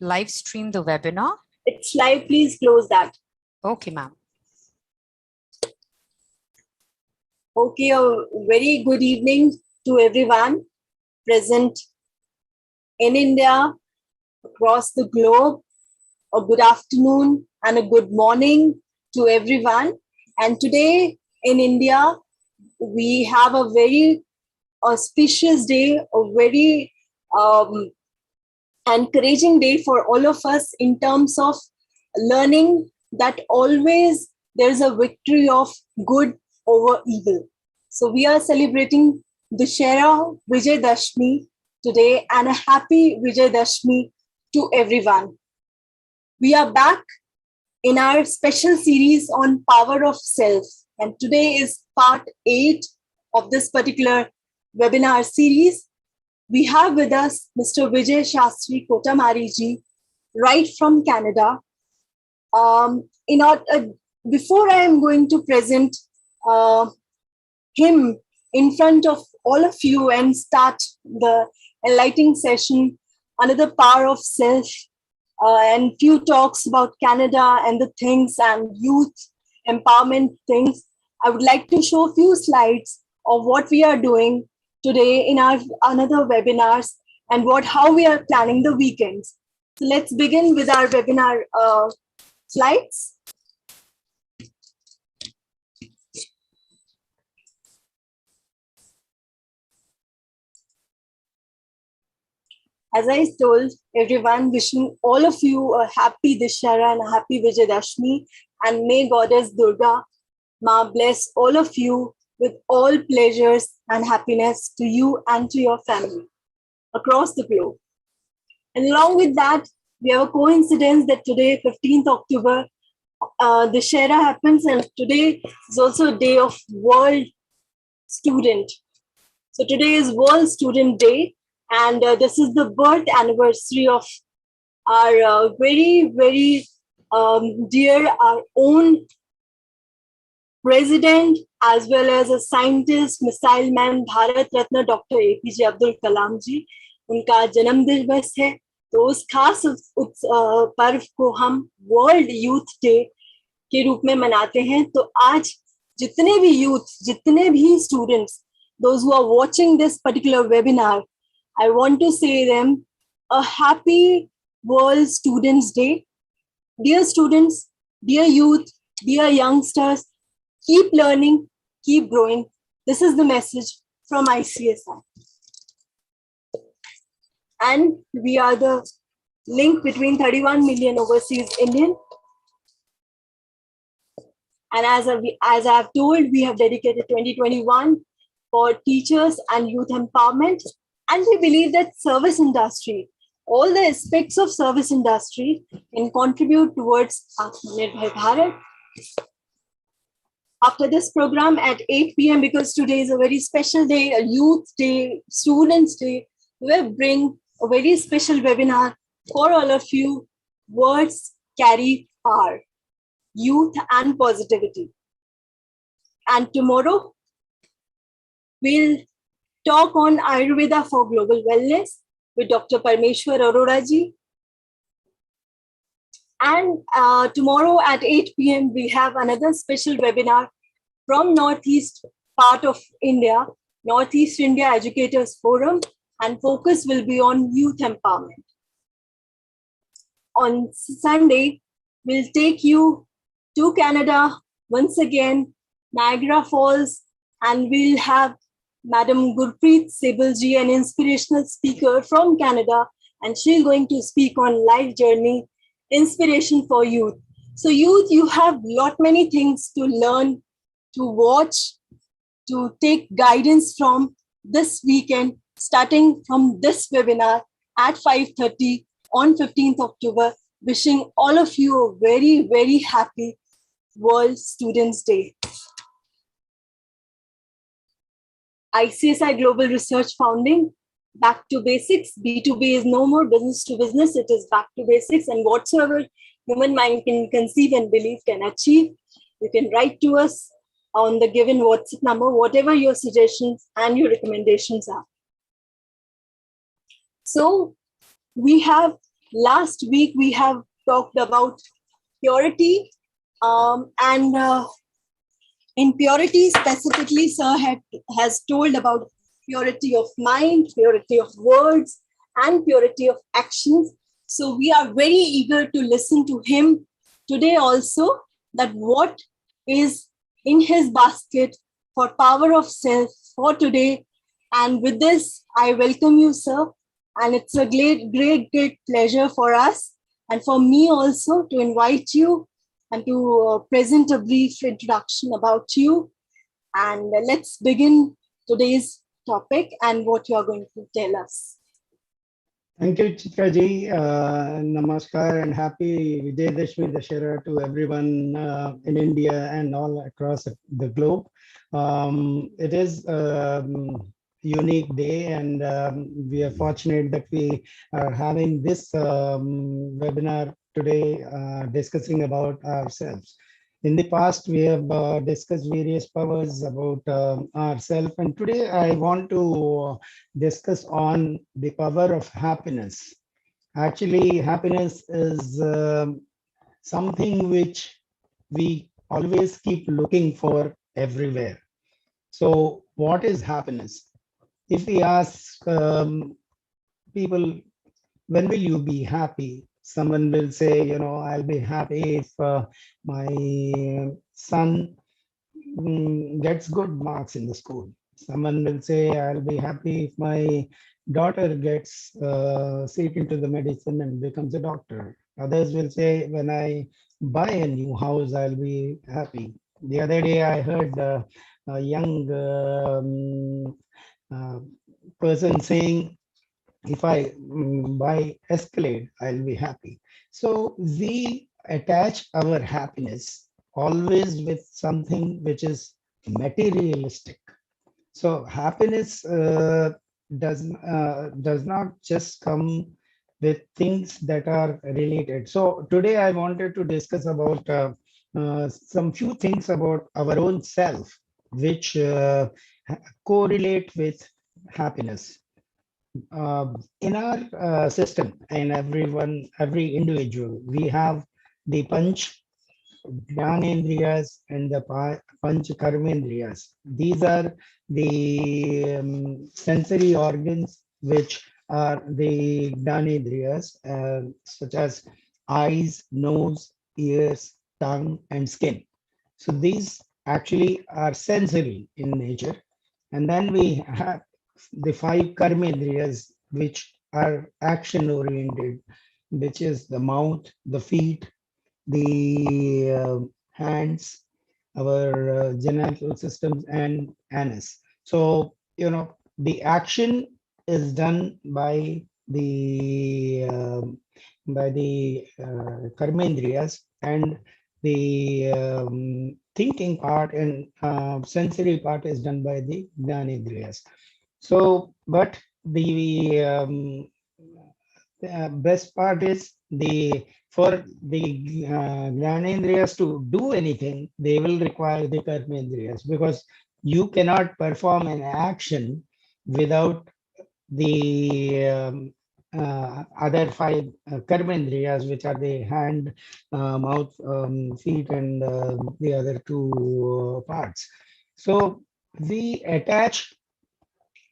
live stream the webinar? It's live, please close that. Okay, ma'am. Okay, a very good evening to everyone present in India, across the globe. A good afternoon and a good morning to everyone. And today in India, we have a very auspicious day, a very encouraging day for all of us in terms of learning that always there's a victory of good over evil. So we are celebrating Dussehra Vijay Dashmi today, and a happy Vijay Dashmi to everyone. We are back in our special series on power of self, and today is part 8 of this particular webinar series. We have with us Mr. Vijay Sastry Kotamarti ji, right from Canada. Before I am going to present him in front of all of you and start the enlightening session, another power of self, and few talks about Canada and the things and youth empowerment things, I would like to show a few slides of what we are doing today in our another webinars and how we are planning the weekends. So let's begin with our webinar slides. As I told everyone, wishing all of you a happy Dussehra and a happy Vijay Dashmi, and may Goddess Durga Ma bless all of you with all pleasures and happiness to you and to your family across the globe. And along with that, we have a coincidence that today, 15th October, Dussehra happens, and today is also a day of World Student. So today is World Student Day, and this is the birth anniversary of our very, very dear, our own president, as well as a scientist, missile man, Bharat Ratna Dr. APJ Abdul Kalam ji. उनका जन्म दिवस है, तो उस खास पर्व को हम वर्ल्ड यूथ डे के रूप में मनाते हैं. तो आज जितने भी यूथ, जितने भी students, those who are watching this particular webinar, I want to say them a happy World Students Day. Dear students, dear youth, dear youngsters, keep learning, keep growing. This is the message from ICSI. And we are the link between 31 million overseas Indian. And as I have told, we have dedicated 2021 for teachers and youth empowerment. And we believe that service industry, all the aspects of service industry can contribute towards Atmanirbhar Bharat. After this program at 8 p.m., because today is a very special day, a youth day, students day, we will bring a very special webinar for all of you. Words carry power, youth and positivity. And tomorrow, we'll talk on Ayurveda for global wellness with Dr. Parmeshwar Arora ji. And tomorrow at 8 p.m., we have another special webinar from Northeast part of India, Northeast India Educators Forum, and focus will be on youth empowerment. On Sunday, we'll take you to Canada once again, Niagara Falls, and we'll have Madam Gurpreet Sibal ji, an inspirational speaker from Canada, and she's going to speak on life journey, inspiration for youth. So youth, you have many things to learn, to watch, to take guidance from this weekend, starting from this webinar at 5:30 on 15th October. Wishing all of you a very, very happy World Students Day. ICSI Global Research Founding, back to basics. B2B is no more business to business. It is back to basics, and whatsoever human mind can conceive and believe can achieve. You can write to us on the given WhatsApp number, whatever your suggestions and your recommendations are. So we have Last week we have talked about purity, and in purity specifically, Sir has told about purity of mind, purity of words, and purity of actions. So we are very eager to listen to him today also, that what is in his basket for power of self for today. And with this, I welcome you, sir. And it's a great pleasure for us and for me also to invite you and to present a brief introduction about you. And let's begin today's topic and what you're going to tell us. Thank you, Chitraji. Namaskar and happy Vijay Dashera to everyone in India and all across the globe. It is a unique day, and we are fortunate that we are having this webinar today discussing about ourselves. In the past, we have discussed various powers about ourselves, and today I want to discuss on the power of happiness. Actually, happiness is something which we always keep looking for everywhere. So, what is happiness? If we ask people, when will you be happy? Someone will say, I'll be happy if my son gets good marks in the school. Someone will say, I'll be happy if my daughter gets seat into the medicine and becomes a doctor. Others will say, when I buy a new house, I'll be happy. The other day, I heard a young person saying, if I buy Escalade, I'll be happy. So we attach our happiness always with something which is materialistic. So happiness does not just come with things that are related. So today I wanted to discuss about some few things about our own self, which correlate with happiness. In our system, in every individual, we have the Panch Jnanendriyas and the Panch Karmendriyas. These are the sensory organs which are the Jnanendriyas, such as eyes, nose, ears, tongue, and skin. So these actually are sensory in nature. And then we have the five karmendriyas, which are action oriented, which is the mouth, the feet, the hands, our genital systems, and anus. So, the action is done by the karmendriyas, and the thinking part and sensory part is done by the jnanendriyas. So, but the best part is for the Jnanendriyas to do anything, they will require the Karmendriyas, because you cannot perform an action without the other five Karmendriyas, which are the hand, mouth, feet, and the other two parts. So we attach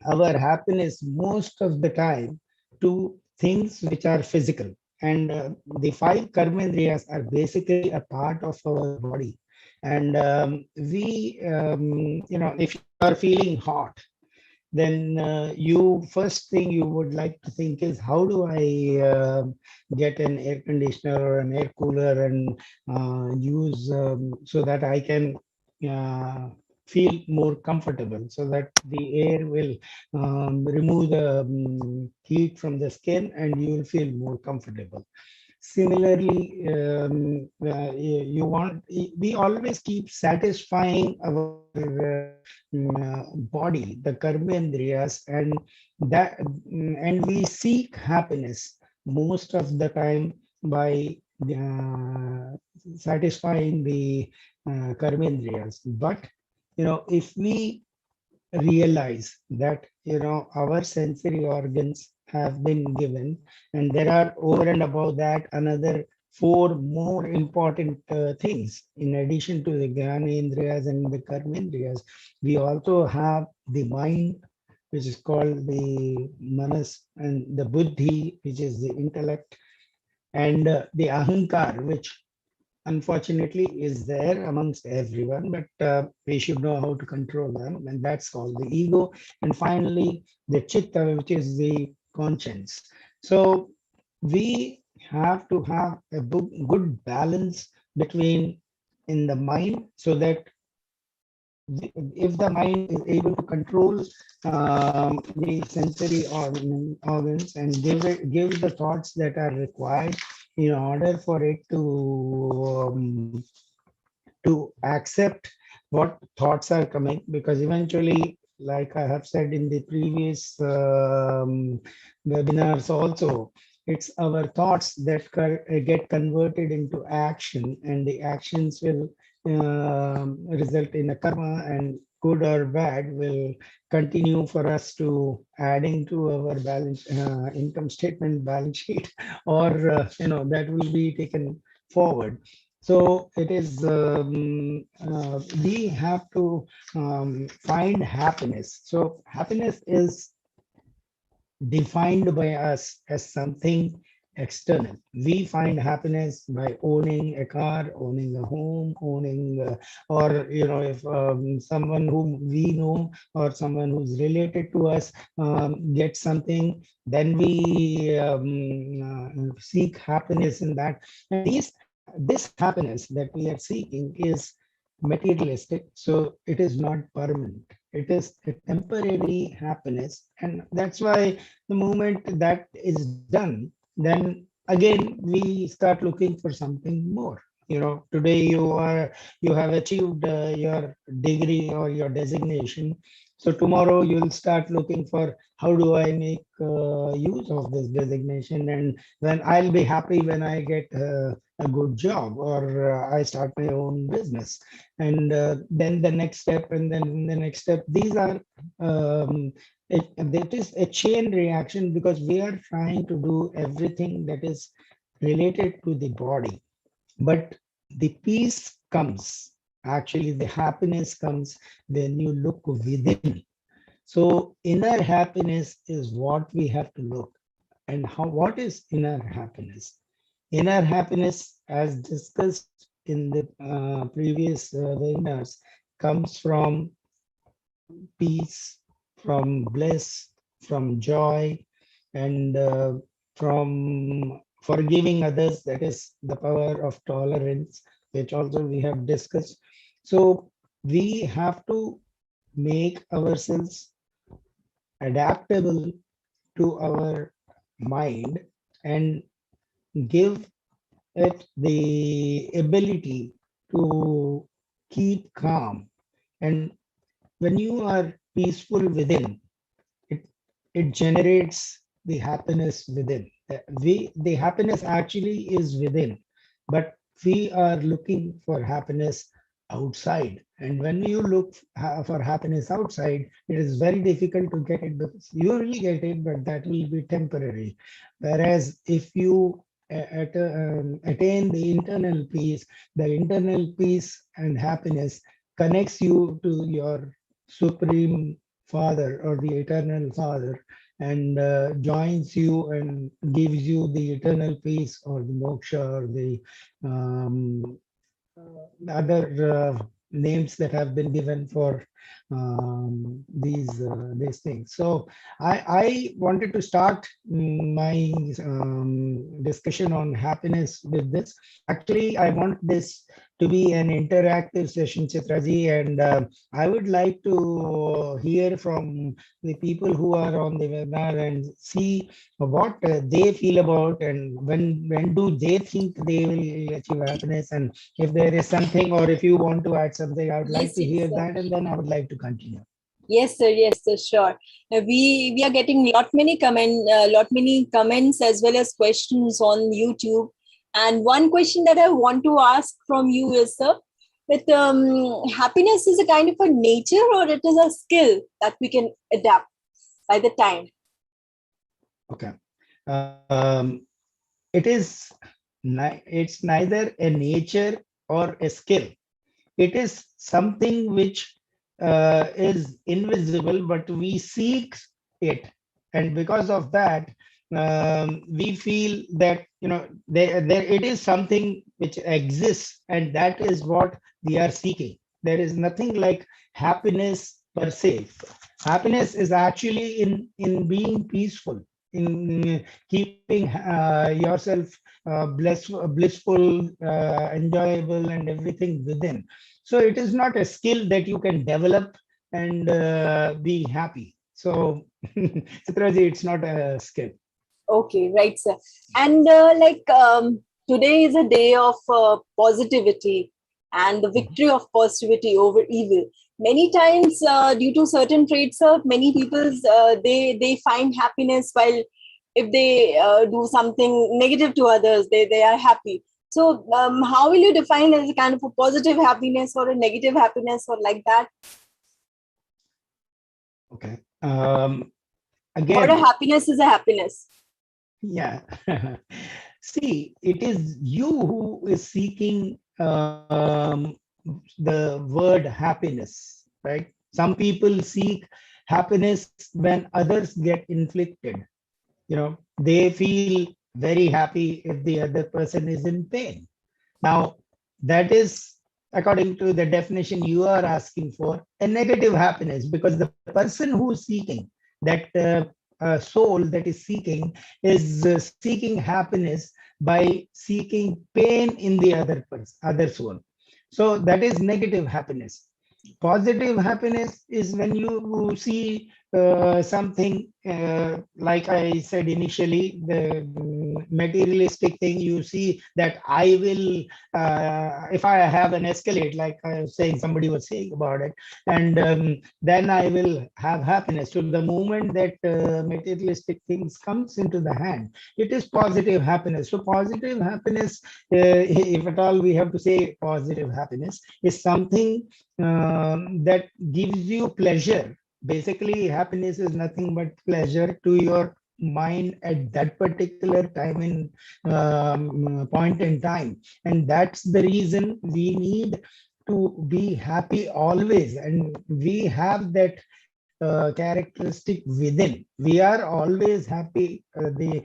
our happiness most of the time to things which are physical. And the five karmendriyas are basically a part of our body. And if you are feeling hot, then first thing you would like to think is, how do I get an air conditioner or an air cooler and use so that I can feel more comfortable, so that the air will remove the heat from the skin and you will feel more comfortable. Similarly, we always keep satisfying our body, the karmendriyas, and we seek happiness most of the time by satisfying the karmendriyas. But if we realize that our sensory organs have been given, and there are over and above that another 4 more important things. In addition to the Gyanendriyas and the Karmendriyas, we also have the mind, which is called the Manas, and the Buddhi, which is the intellect, and the Ahankar, which unfortunately is there amongst everyone, but we should know how to control them, and that's called the ego. And finally, the chitta, which is the conscience. So we have to have a good balance between in the mind, so that if the mind is able to control the sensory organs and give the thoughts that are required in order for it to accept what thoughts are coming, because eventually, like I have said in the previous webinars also, it's our thoughts that get converted into action, and the actions will result in a karma, and good or bad will continue for us to adding to our balance income statement, balance sheet, or that will be taken forward. So it is we have to find happiness. So happiness is defined by us as something external. We find happiness by owning a car, owning a home, owning, or if someone whom we know or someone who's related to us gets something, then we seek happiness in that. And this happiness that we are seeking is materialistic, so it is not permanent. It is a temporary happiness, and that's why the moment that is done, then again we start looking for something more. Today you have achieved your degree or your designation, so tomorrow you'll start looking for how do I make use of this designation, and when I'll be happy when I get a good job, or I start my own business, and then the next step, and then the next step. These are that is a chain reaction, because we are trying to do everything that is related to the body, but the peace comes, actually the happiness comes when you look within. So inner happiness is what we have to look. And what is inner happiness? Inner happiness, as discussed in the previous webinars, comes from peace, from bliss, from joy, and from forgiving others. That is the power of tolerance, which also we have discussed. So we have to make ourselves adaptable to our mind and give it the ability to keep calm. And when you are peaceful within, it generates the happiness within. The happiness actually is within, but we are looking for happiness outside. And when you look for happiness outside, it is very difficult to get it, because you will get it, but that will be temporary. Whereas if you attain the internal peace and happiness connects you to your supreme father or the eternal father, and joins you and gives you the eternal peace, or the moksha, or the other names that have been given for these things. So I wanted to start my discussion on happiness with this. Actually, I want this to be an interactive session, Chitraji, and I would like to hear from the people who are on the webinar and see what they feel about, and when do they think they will achieve happiness, and if there is something, or if you want to add something, I would like to hear that, and then I would like to continue. Yes, sir. Yes, sir. Sure. We are getting lot many comments as well as questions on YouTube. And one question that I want to ask from you is, sir, that happiness is a kind of a nature, or it is a skill that we can adapt by the time? Okay. Um, it's neither a nature or a skill. It is something which is invisible, but we seek it, and because of that, we feel that there it is something which exists, and that is what we are seeking. There is nothing like happiness per se. Happiness is actually in being peaceful, in keeping yourself blissful, enjoyable, and everything within. So it is not a skill that you can develop and be happy. So, Chitraji, it's not a skill. Okay, right, sir. And today is a day of positivity and the victory of positivity over evil. Many times, due to certain traits, many people they find happiness while if they do something negative to others, they are happy. So, how will you define as a kind of a positive happiness or a negative happiness or like that? Okay. Or a Again, happiness is a happiness. yeah. See, it is you who is seeking the word happiness, right? Some people seek happiness when others get inflicted. They feel very happy if the other person is in pain. Now, that is, according to the definition you are asking for, a negative happiness, because the person who is seeking that soul that is seeking happiness by seeking pain in the other soul. So that is negative happiness. Positive happiness is when you see something, like I said initially, the materialistic thing. You see that I will, if I have an escalate, like I was saying, somebody was saying about it, and then I will have happiness. So the moment that materialistic things comes into the hand, it is positive happiness. So positive happiness, if at all we have to say positive happiness, is something that gives you pleasure. Basically, happiness is nothing but pleasure to your mind at that particular time in point in time, and that's the reason we need to be happy always, and we have that characteristic within. We are always happy. The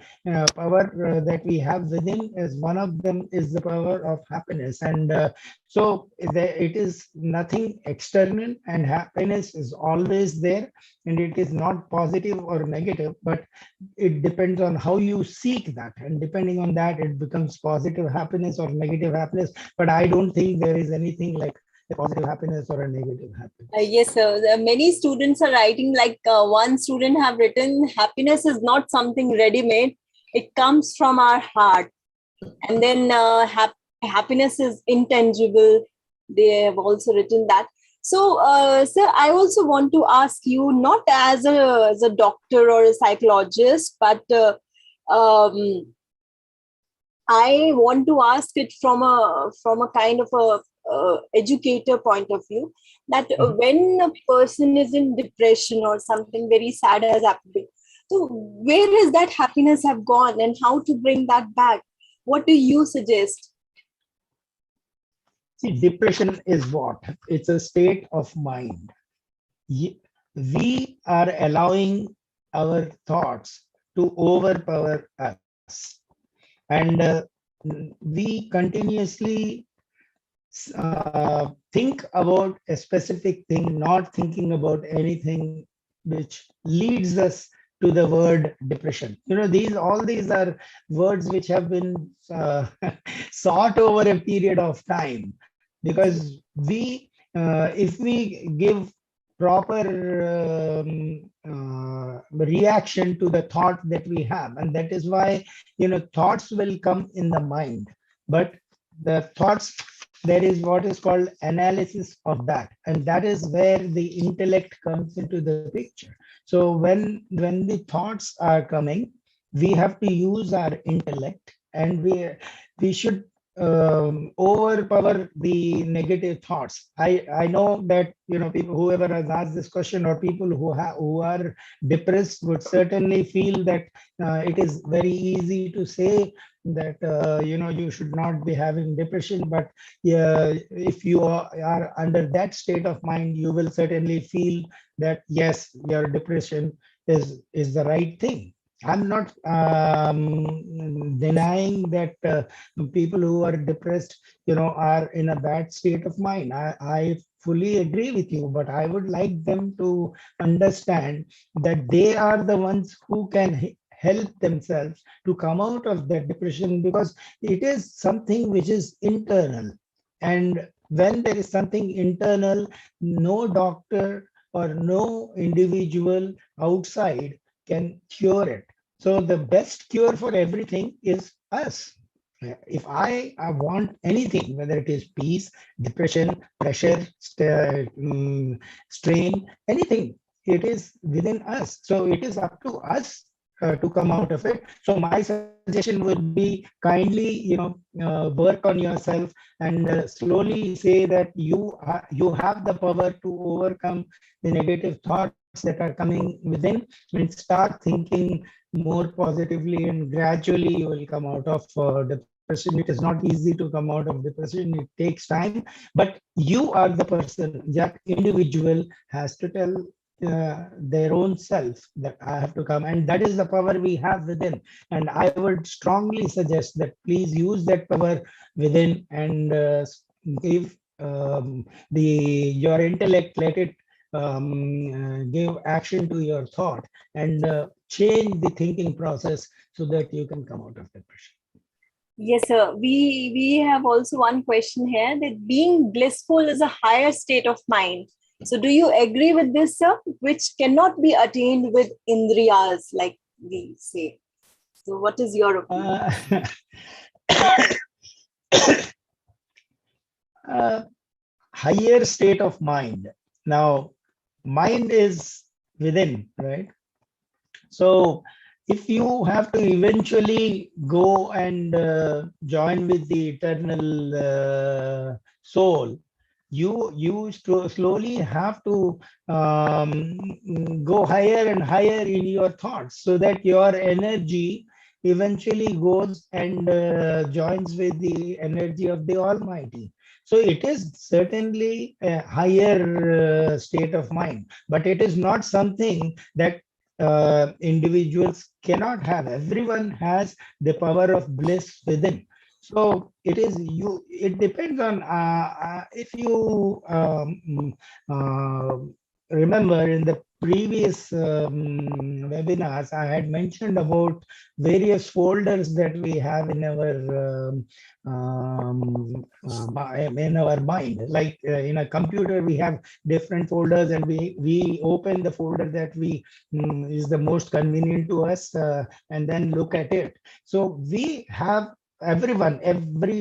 power that we have within is one of them is the power of happiness, and it is nothing external, and happiness is always there, and it is not positive or negative, but it depends on how you seek that, and depending on that, it becomes positive happiness or negative happiness. But I don't think there is anything like a positive happiness or a negative happiness. Yes, sir. Many students are writing like one student have written, happiness is not something ready-made. It comes from our heart. And then happiness is intangible. They have also written that. So, sir, I also want to ask you, not as a doctor or a psychologist, but I want to ask it from a kind of a educator point of view, that when a person is in depression or something very sad has happened, so where is that happiness have gone and how to bring that back? What do you suggest? See, depression is what? It's a state of mind. We are allowing our thoughts to overpower us, and we continuously think about a specific thing, not thinking about anything, which leads us to the word depression. All these are words which have been sought over a period of time, because if we give proper reaction to the thought that we have, and that is why thoughts will come in the mind, but the thoughts, there is what is called analysis of that, and that is where the intellect comes into the picture. So when the thoughts are coming, we have to use our intellect, and we should overpower the negative thoughts. I know that people, whoever has asked this question, or people who are depressed, would certainly feel that it is very easy to say that you should not be having depression. But yeah, if you are under that state of mind, you will certainly feel that yes, your depression is the right thing. I'm not denying that people who are depressed, are in a bad state of mind. I fully agree with you, but I would like them to understand that they are the ones who can help themselves to come out of that depression, because it is something which is internal. And when there is something internal, no doctor or no individual outside can cure it. So the best cure for everything is us. If I want anything, whether it is peace, depression, pressure, strain, anything, it is within us. So it is up to us to come out of it. So my suggestion would be, kindly, work on yourself, and slowly say that you have the power to overcome the negative thoughts that are coming within, and start thinking more positively, and gradually you will come out of depression. It is not easy to come out of depression. It takes time, but you are the person, that individual has to tell their own self that I have to come, and that is the power we have within. And I would strongly suggest that please use that power within, and give the your intellect, let it give action to your thought, and change the thinking process so that you can come out of depression. Yes, sir. We have also one question here, that being blissful is a higher state of mind. So do you agree with this, sir? Which cannot be attained with NRIs, like we say. So what is your opinion? Higher state of mind. Now, mind is within, right? So if you have to eventually go and join with the eternal soul, you slowly have to go higher and higher in your thoughts, so that your energy eventually goes and joins with the energy of the Almighty. So it is certainly a higher state of mind, but it is not something that individuals cannot have. Everyone has the power of bliss within. So it is you. It depends on if you remember in the previous webinars, I had mentioned about various folders that we have in our mind. Like in a computer, we have different folders, and we open the folder that we is the most convenient to us, and then look at it. So we have, every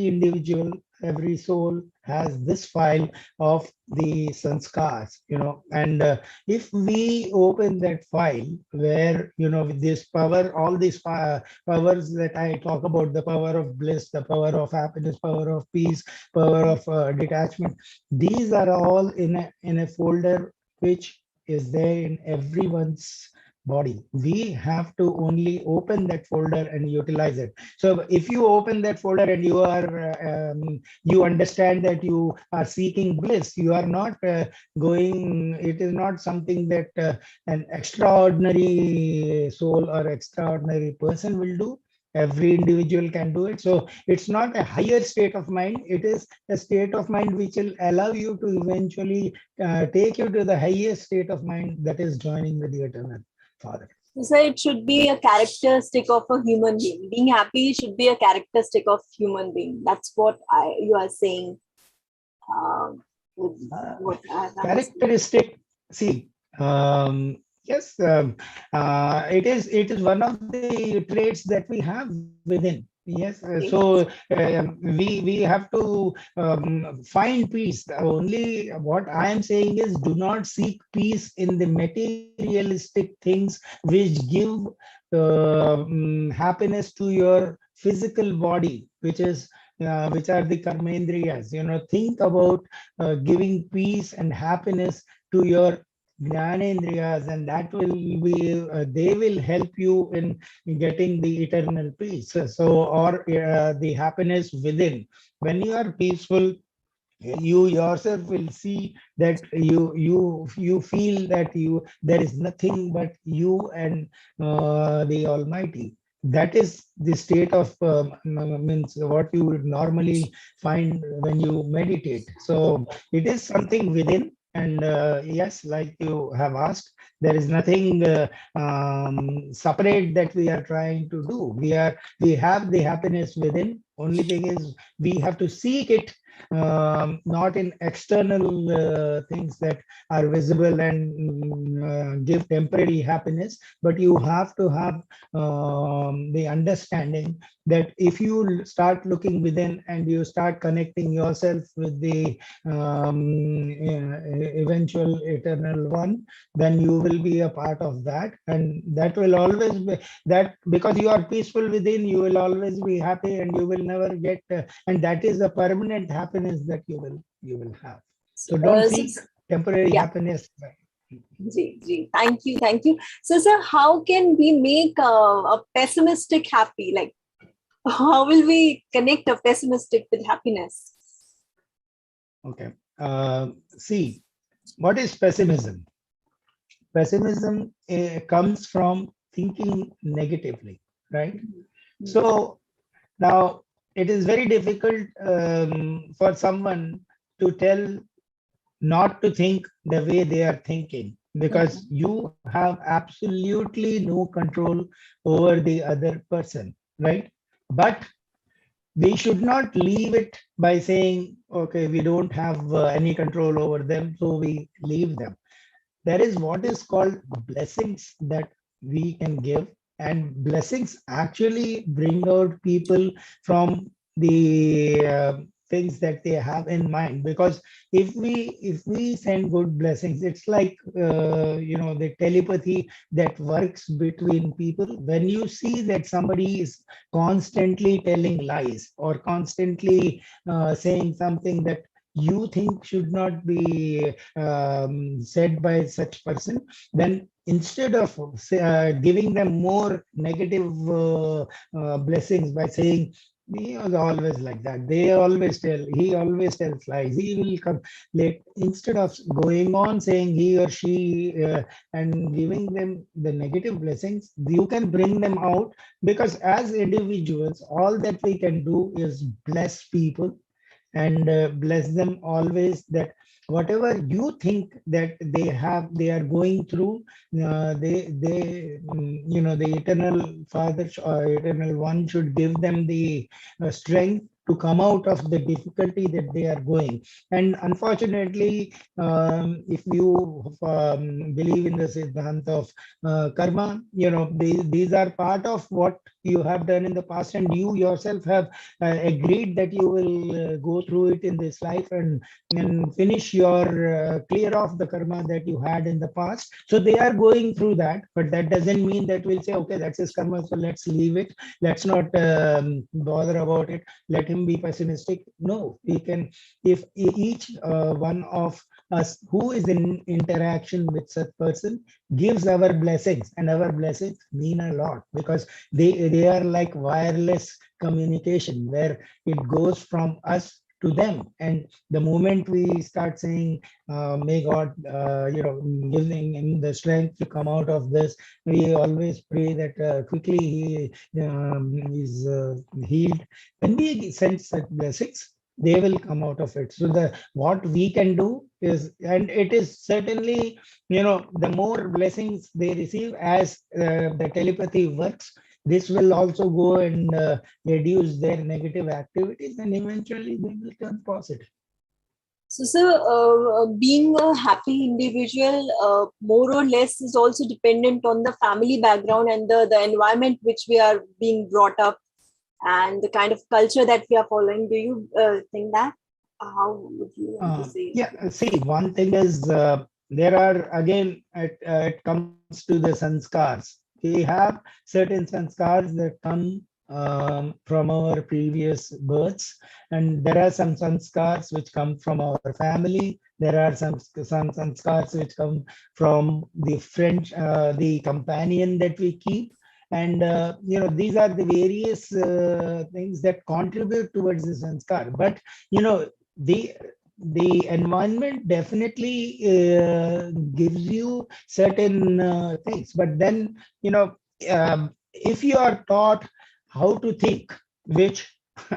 individual, every soul has this file of the sanskars, and if we open that file, where with this power, all these powers that I talk about, the power of bliss, the power of happiness, power of peace, power of detachment, these are all in a folder which is there in everyone's body. We have to only open that folder and utilize it. So if you open that folder and you are you understand that you are seeking bliss, you are not going, it is not something that an extraordinary soul or extraordinary person will do. Every individual can do it. So it's not a higher state of mind. It is a state of mind which will allow you to eventually take you to the highest state of mind, that is joining with the eternal Father. So it should be a characteristic of a human being. Being happy should be a characteristic of human being. That's what you are saying. Characteristic. See, yes, it is one of the traits that we have within. Yes, so we have to find peace. Only what I am saying is, do not seek peace in the materialistic things which give happiness to your physical body, which is which are the karmendriyas. Think about giving peace and happiness to your Jnanendriyas, and that will be, they will help you in getting the eternal peace. So, or the happiness within. When you are peaceful, you yourself will see that you feel that there is nothing but you and the Almighty. That is the state of means what you would normally find when you meditate. So it is something within. And yes, like you have asked, there is nothing separate that we are trying to do. We have the happiness within. Only thing is we have to seek it, not in external things that are visible and give temporary happiness, but you have to have the understanding that if you start looking within and you start connecting yourself with the eventual eternal one, then you will be a part of that, and that will always be that, because you are peaceful within, you will always be happy, and you will never get and that is a permanent happiness that you will have. So don't So, seek temporary yeah. happiness. Thank you, thank you. So, sir, how can we make a pessimistic happy? Like, how will we connect a pessimistic with happiness? Okay. See, what is pessimism? Pessimism comes from thinking negatively, right? So now it is very difficult for someone to tell not to think the way they are thinking, because you have absolutely no control over the other person, right? But we should not leave it by saying, okay, we don't have any control over them, so we leave them. There is what is called blessings that we can give, and blessings actually bring out people from the things that they have in mind. Because if we send good blessings, it's like the telepathy that works between people. When you see that somebody is constantly telling lies or constantly saying something that you think should not be said by such person, then instead of giving them more negative blessings by saying he was always like that, he always tells lies, he will come late, instead of going on saying he or she and giving them the negative blessings, you can bring them out. Because as individuals, all that we can do is bless people and bless them always, that whatever you think that they are going through, the eternal father or eternal one should give them the strength to come out of the difficulty that they are going. And unfortunately, if you believe in the Siddhant of karma, these are part of what you have done in the past, and you yourself have agreed that you will go through it in this life and finish your clear off the karma that you had in the past. So they are going through that, but that doesn't mean that we'll say, okay, that's his karma, so let's leave it. Let's not bother about it. Let him be pessimistic. No, we can, if each one of us who is in interaction with such person gives our blessings, and our blessings mean a lot, because they are like wireless communication, where it goes from us to them. And the moment we start saying, may God, giving him the strength to come out of this, we always pray that quickly he is healed. When we send such blessings, they will come out of it. So what we can do is, and it is certainly, the more blessings they receive, as the telepathy works, this will also go and reduce their negative activities, and eventually they will turn positive. So, sir, being a happy individual, more or less, is also dependent on the family background and the environment which we are being brought up, and the kind of culture that we are following. Do you think that? How would you want to say? Yeah, see, one thing is, there are, again, it comes to the sanskars. We have certain sanskars that come from our previous births, and there are some sanskars which come from our family. There are some sanskars which come from the friend, the companion that we keep, and these are the various things that contribute towards the sanskar. But the the environment definitely gives you certain things, but then if you are taught how to think, which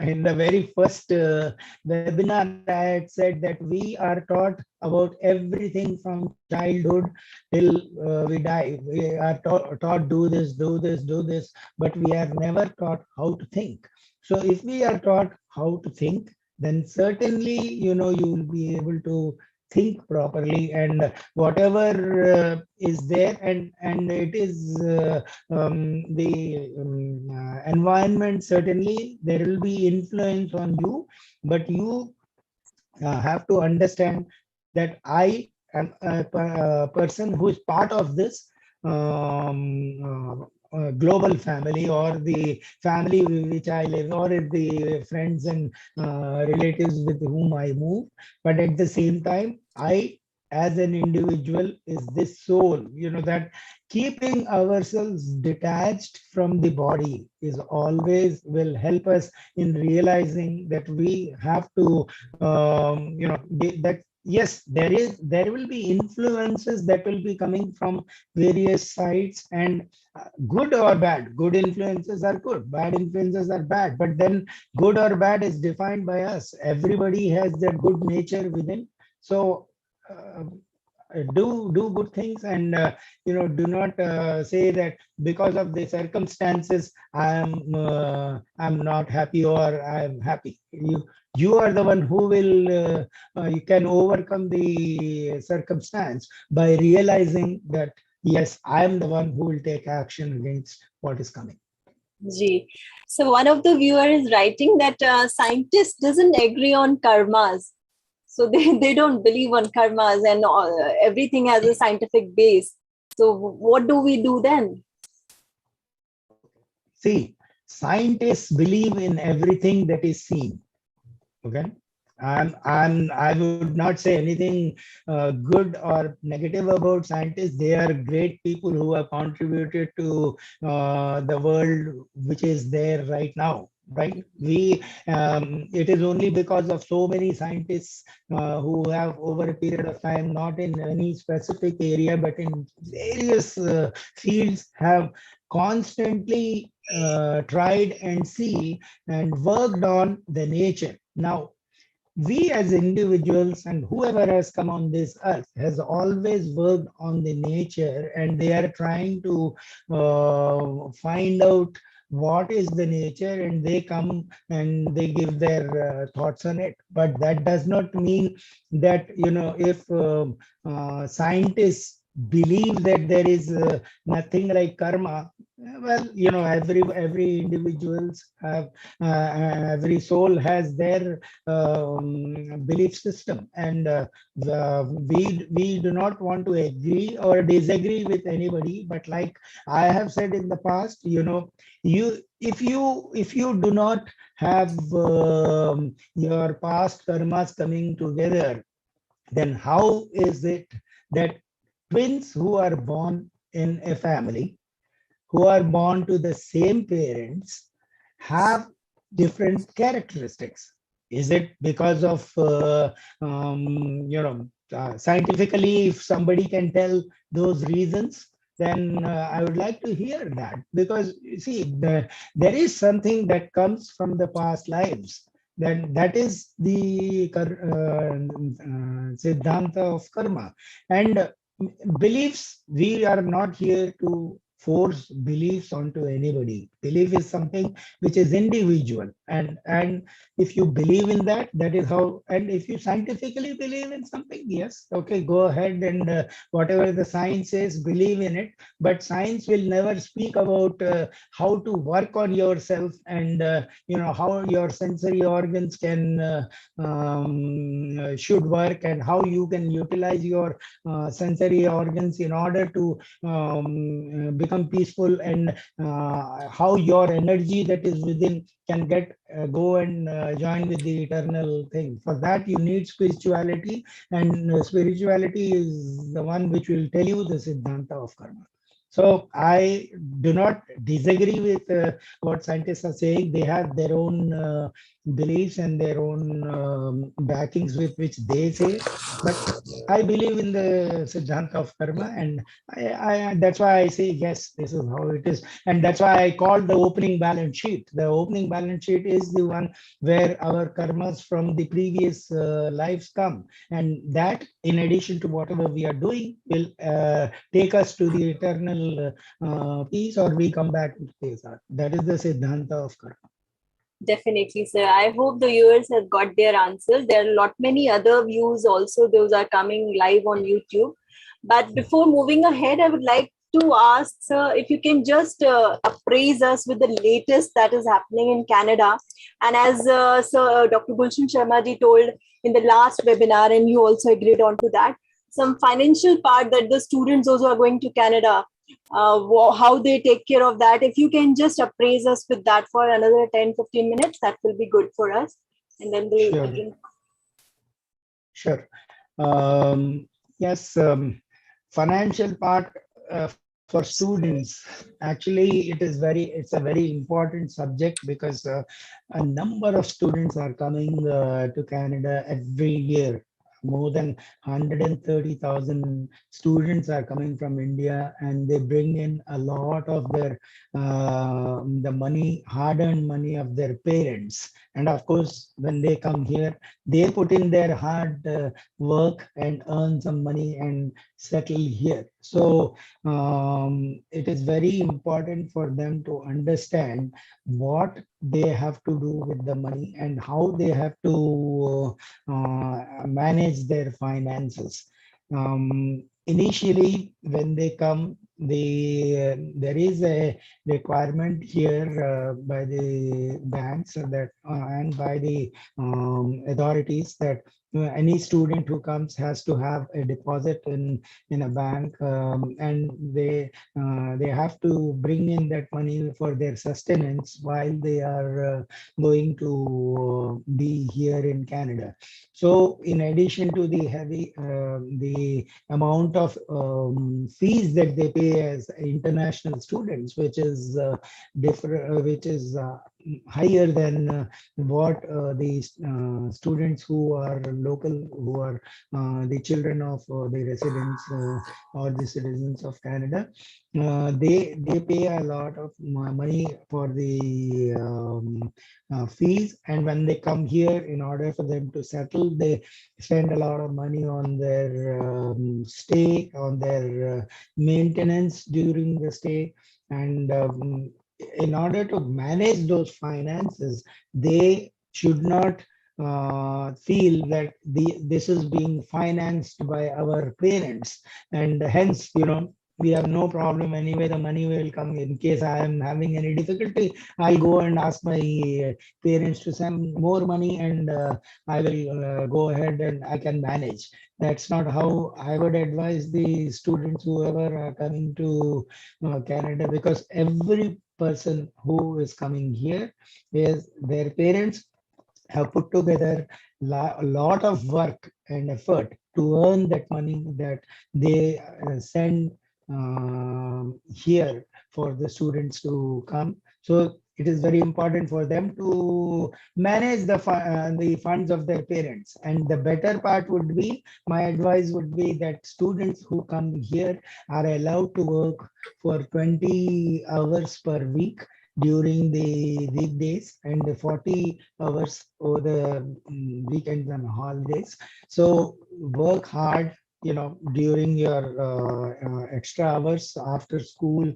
in the very first webinar I had said that we are taught about everything from childhood till we die. We are taught do this, do this, do this, but we are never taught how to think. So if we are taught how to think, then certainly you will be able to think properly, and whatever is there, and it is the environment, certainly there will be influence on you, but you have to understand that I am a person who is part of this global family, or the family which I live, or the friends and relatives with whom I move. But at the same time, I as an individual is this soul, that keeping ourselves detached from the body is always will help us in realizing that we have to, that yes, there will be influences that will be coming from various sides, and good or bad. Good influences are good, bad influences are bad, but then good or bad is defined by us. Everybody has that good nature within. So do good things, and do not say that because of the circumstances I'm not happy or I'm happy. You are the one who will you can overcome the circumstance by realizing that yes, I am the one who will take action against what is coming. Gee. So one of the viewer is writing that scientists doesn't agree on karmas. So they don't believe on karmas, and everything has a scientific base. So what do we do then? See, scientists believe in everything that is seen. Okay. I would not say anything good or negative about scientists. They are great people who have contributed to the world which is there right now. Right? It is only because of so many scientists who have over a period of time, not in any specific area, but in various fields, have constantly tried and see and worked on the nature. Now, we as individuals and whoever has come on this earth has always worked on the nature, and they are trying to find out what is the nature, and they come and they give their thoughts on it. But that does not mean that if scientists believe that there is nothing like karma. Well, every individuals have every soul has their belief system, and we do not want to agree or disagree with anybody. But like I have said in the past, if you do not have your past karmas coming together, then how is it that twins who are born in a family, who are born to the same parents, have different characteristics? Is it because of scientifically, if somebody can tell those reasons, then I would like to hear that, because you see, there is something that comes from the past lives. Then that is the Siddhanta of karma. And beliefs, we are not here to force beliefs onto anybody. Belief is something which is individual, and if you believe in that, that is how. And if you scientifically believe in something, yes, okay, go ahead, and whatever the science says, believe in it. But science will never speak about how to work on yourself, and how your sensory organs can should work, and how you can utilize your sensory organs in order to become peaceful, and how how your energy that is within can get go and join with the eternal thing. For that, you need spirituality, and spirituality is the one which will tell you the Siddhanta of karma. So I do not disagree with what scientists are saying. They have their own beliefs and their own backings with which they say, but I believe in the Siddhanta of karma, and that's why I say yes, this is how it is, and that's why I call the opening balance sheet. The opening balance sheet is the one where our karmas from the previous lives come, and that, in addition to whatever we are doing, will take us to the eternal peace, or we come back to peace. That is the Siddhanta of karma. Definitely, sir. I hope the viewers have got their answers. There are a lot many other views also. Those are coming live on YouTube. But before moving ahead, I would like to ask, sir, if you can just appraise us with the latest that is happening in Canada. And as Sir Dr. Gulshan Sharma ji told in the last webinar, and you also agreed on to that, some financial part that the students also are going to Canada, how they take care of that. If you can just appraise us with that for another 10-15 minutes, that will be good for us. And then we'll Sure. again. Sure. Yes, financial part for students, actually it's a very important subject, because a number of students are coming to Canada every year. More than 130,000 students are coming from India, and they bring in a lot of their the money, hard-earned money of their parents. And of course, when they come here, they put in their hard work and earn some money and settle here. So it is very important for them to understand what they have to do with the money and how they have to manage their finances. Initially, when they come, there is a requirement here by the banks that and by the authorities, that any student who comes has to have a deposit in a bank, and they have to bring in that money for their sustenance while they are going to be here in Canada. So in addition to the heavy the amount of fees that they pay as international students, which is different, which is higher than what the students who are local, who are the children of the residents or the citizens of Canada, they pay a lot of money for the fees, and when they come here, in order for them to settle, they spend a lot of money on their stay, on their maintenance during the stay, and in order to manage those finances, they should not feel that this is being financed by our parents, and hence, we have no problem anyway. The money will come. In case I am having any difficulty, I'll go and ask my parents to send more money, and I will go ahead and I can manage. That's not how I would advise the students, whoever are coming to Canada, because every person who is coming here is their parents have put together a lot of work and effort to earn that money that they send here for the students to come. So it is very important for them to manage the funds of their parents. And the better part would be, my advice would be, that students who come here are allowed to work for 20 hours per week during the weekdays, and the 40 hours over the weekends and holidays. So work hard, during your extra hours after school.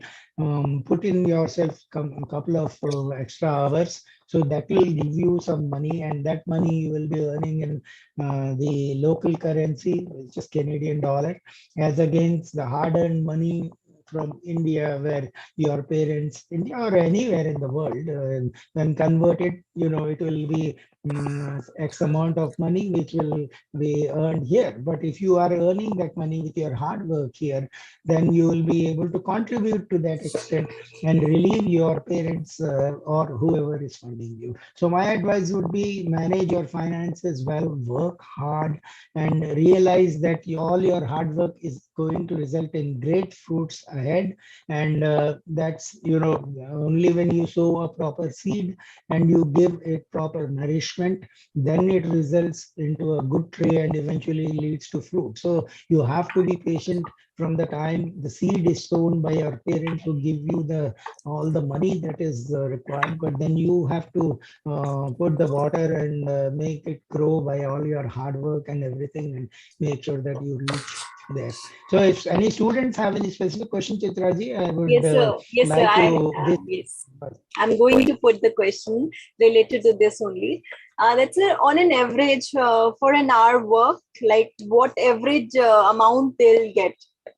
Put in yourself a couple of extra hours, so that will give you some money, and that money you will be earning in the local currency, which is Canadian dollar, as against the hard-earned money from India, where your parents, India or anywhere in the world, when converted, it will be X amount of money which will be earned here. But if you are earning that money with your hard work here, then you will be able to contribute to that extent and relieve your parents or whoever is funding you. So my advice would be manage your finances well, work hard, and realize that all your hard work is going to result in great fruits ahead. And that's, only when you sow a proper seed and you give it proper nourishment, then it results into a good tree and eventually leads to fruit. So you have to be patient from the time the seed is sown by your parents who give you all the money that is required, but then you have to put the water and make it grow by all your hard work and everything, and make sure that you reach there. So if any students have any specific question, Chitraji, I would Yes, sir. Yes, sir. like to Yes. I'm going to put the question related to this only. That's on an average for an hour work, like what average amount they'll get.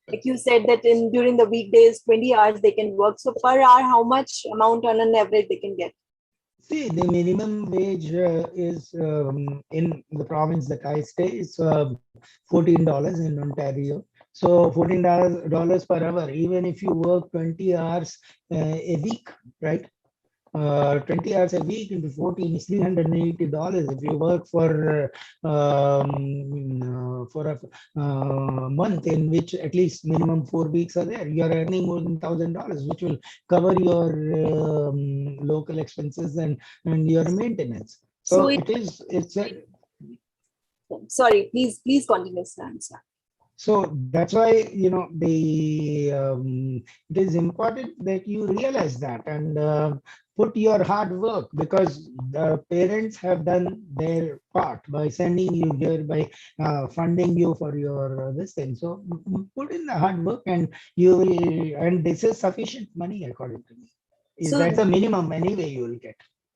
Like you said that during the weekdays, 20 hours they can work. So per hour, how much amount on an average they can get? See, the minimum wage is in the province that I stay is $14 in Ontario. So $14 per hour, even if you work 20 hours a week, right? 20 hours a week into 14 is $380. If you work for a month in which at least minimum 4 weeks are there, you are earning more than $1,000, which will cover your local expenses and your maintenance. So it's a, sorry, please continue, sir. so that's why it is important that you realize that and put your hard work, because the parents have done their part by sending you here, by funding you for your this thing. So put in the hard work, and you will, and this is sufficient money according to me. So that's the minimum anyway you will get.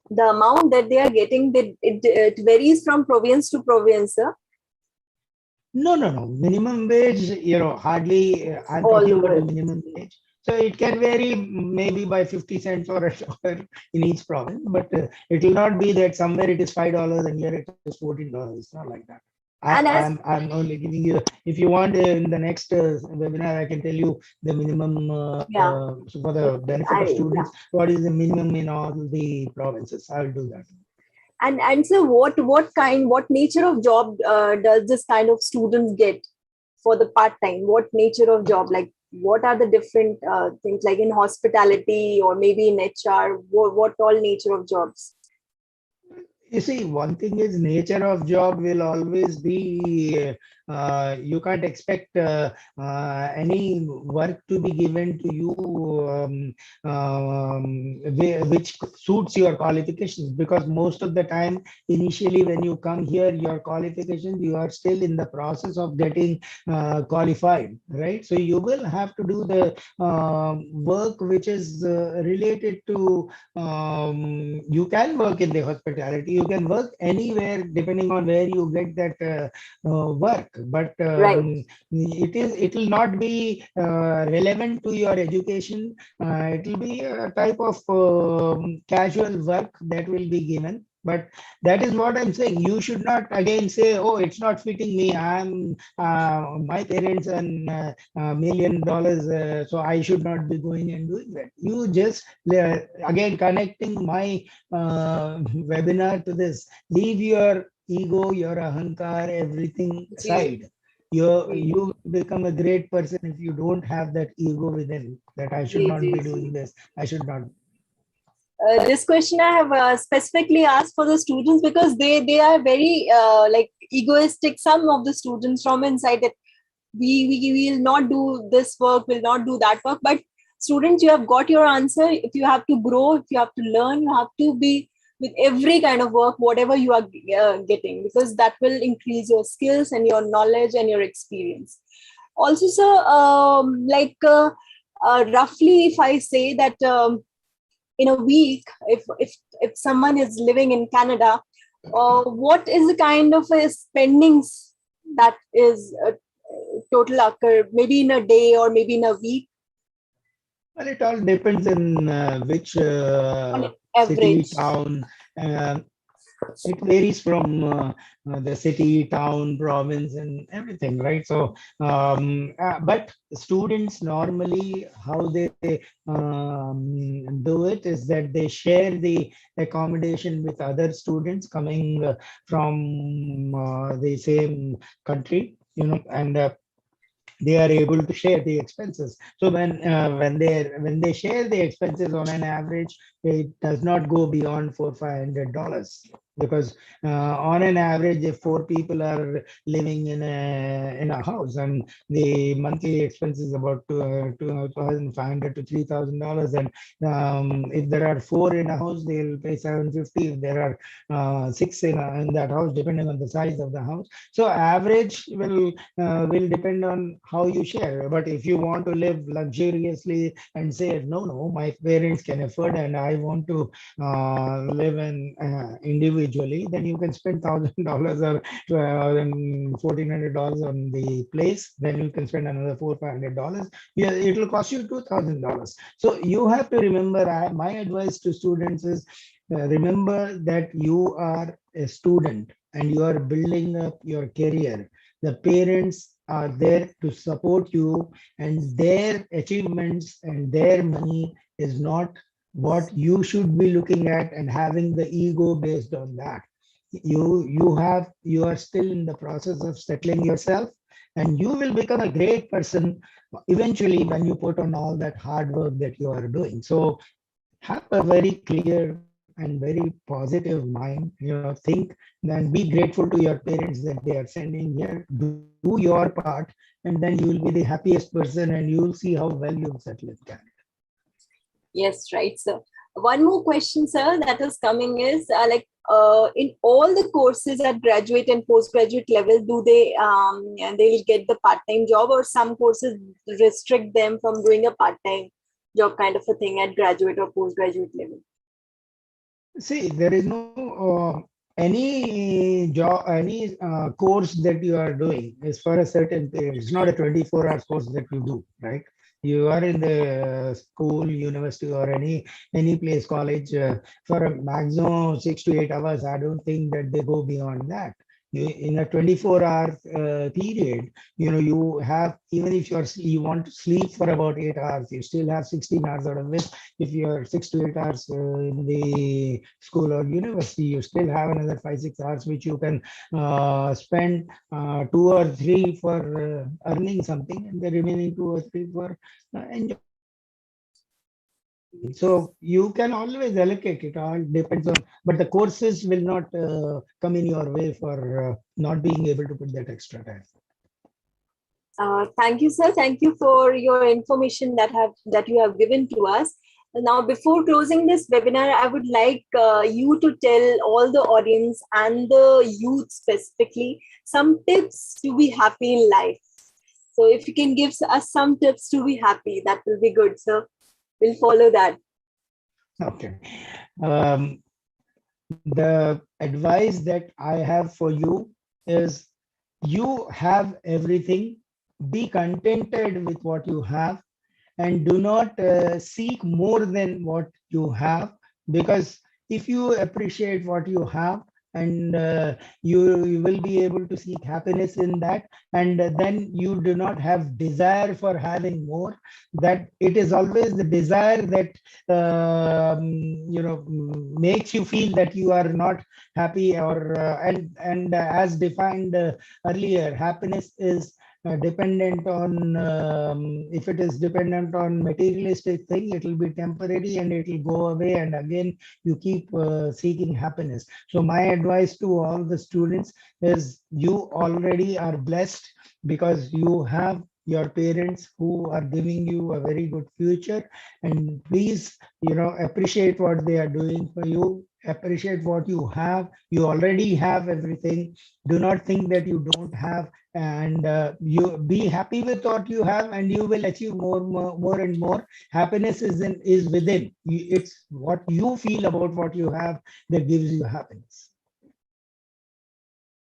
The amount that they are getting, it varies from province to province, sir. No. Minimum wage, hardly, I'm talking about the minimum wage. So it can vary maybe by 50 cents or a dollar in each province, but it will not be that somewhere it is $5 and here it is $14. It's not like that. I'm only giving you, if you want in the next webinar, I can tell you the minimum for the benefit of students, what is the minimum in all the provinces. I'll do that. And so what nature of job does this kind of students get for the part-time? What nature of job, like what are the different things, like in hospitality or maybe in HR, what all nature of jobs? You see, one thing is nature of job will always be, you can't expect any work to be given to you which suits your qualifications, because most of the time, initially when you come here, your qualifications, you are still in the process of getting qualified, right? So you will have to do the work which is related to, you can work in the hospitality, you can work anywhere depending on where you get that work, but it will not be relevant to your education. It will be a type of casual work that will be given. But that is what I'm saying. You should not again say, oh, it's not fitting me. I'm my parents earn $1 million, so I should not be going and doing that. You just, again, connecting my webinar to this, leave your ego, your ahankar, everything aside. You become a great person if you don't have that ego within, that I should not be doing this. I should not. This question I have specifically asked for the students because they are very like egoistic. Some of the students from inside that we will not do this work, will not do that work. But students, you have got your answer. If you have to grow, if you have to learn, you have to be with every kind of work, whatever you are getting, because that will increase your skills and your knowledge and your experience. Also, sir, roughly, if I say that in a week, if someone is living in Canada, what is the kind of a spendings that is total occur, maybe in a day or maybe in a week? Well, it all depends on which city, town. it varies from the city, town, province, and everything, right? So, but students normally, how they do it is that they share the accommodation with other students coming from the same country, and they are able to share the expenses. So when they share the expenses, on an average, it does not go beyond $400-500, because on an average, if four people are living in a house, and the monthly expense is about $2,500 to $3,000, and if there are four in a house, they'll pay $750. If there are six in that house, depending on the size of the house. So average will depend on how you share. But if you want to live luxuriously and say, no, my parents can afford and I want to live individually, then you can spend $1,000 or $1,400 on the place. Then you can spend another $400-500. Yeah, it will cost you $2,000. So you have to remember, my advice to students is, remember that you are a student and you are building up your career. The parents are there to support you, and their achievements and their money is not what you should be looking at and having the ego based on that. You are still in the process of settling yourself, and you will become a great person eventually when you put on all that hard work that you are doing. So have a very clear and very positive mind, think and be grateful to your parents that they are sending here. Do your part, and then you will be the happiest person, and you will see how well you'll settle in Canada. Yes, right, sir. One more question, sir, that is coming is in all the courses at graduate and postgraduate level, do they'll get the part-time job, or some courses restrict them from doing a part-time job kind of a thing at graduate or postgraduate level? See, there is no any job, any course that you are doing is for a certain period. It's not a 24 hours course that you do, right? You are in the school, university, or any place, college, for a maximum 6 to 8 hours. I don't think that they go beyond that. In a 24-hour period, you have, even if you want to sleep for about 8 hours, you still have 16 hours out of which, if you're 6 to 8 hours in the school or university, you still have another 5-6 hours which you can spend 2 or 3 for earning something, and the remaining 2 or 3 for enjoying. So you can always allocate, it all depends on, but the courses will not come in your way for not being able to put that extra time. Thank you, sir. Thank you for your information that you have given to us. Now, before closing this webinar, I would like you to tell all the audience and the youth specifically some tips to be happy in life. So if you can give us some tips to be happy, that will be good, sir. We'll follow that. Okay. The advice that I have for you is, you have everything. Be contented with what you have, and do not seek more than what you have, because if you appreciate what you have, and you will be able to seek happiness in that, and then you do not have desire for having more. That it is always the desire that makes you feel that you are not happy, or and as defined earlier, happiness is dependent on, if it is dependent on materialistic thing, it will be temporary and it will go away, and again you keep seeking happiness. So my advice to all the students is, you already are blessed, because you have your parents who are giving you a very good future, and please appreciate what they are doing for you. Appreciate what you have. You already have everything. Do not think that you don't have, and you be happy with what you have, and you will achieve more and more. Happiness is within. It's what you feel about what you have that gives you happiness.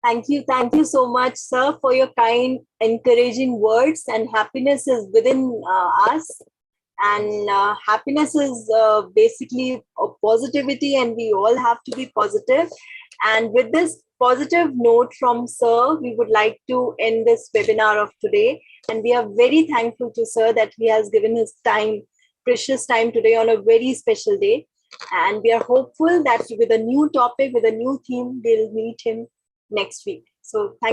Thank you so much, sir, for your kind, encouraging words. And happiness is within us, and happiness is basically a positivity, and we all have to be positive. And with this positive note from Sir, we would like to end this webinar of today. And we are very thankful to Sir that he has given his time, precious time today on a very special day. And we are hopeful that with a new topic, with a new theme, we'll meet him next week. So thank you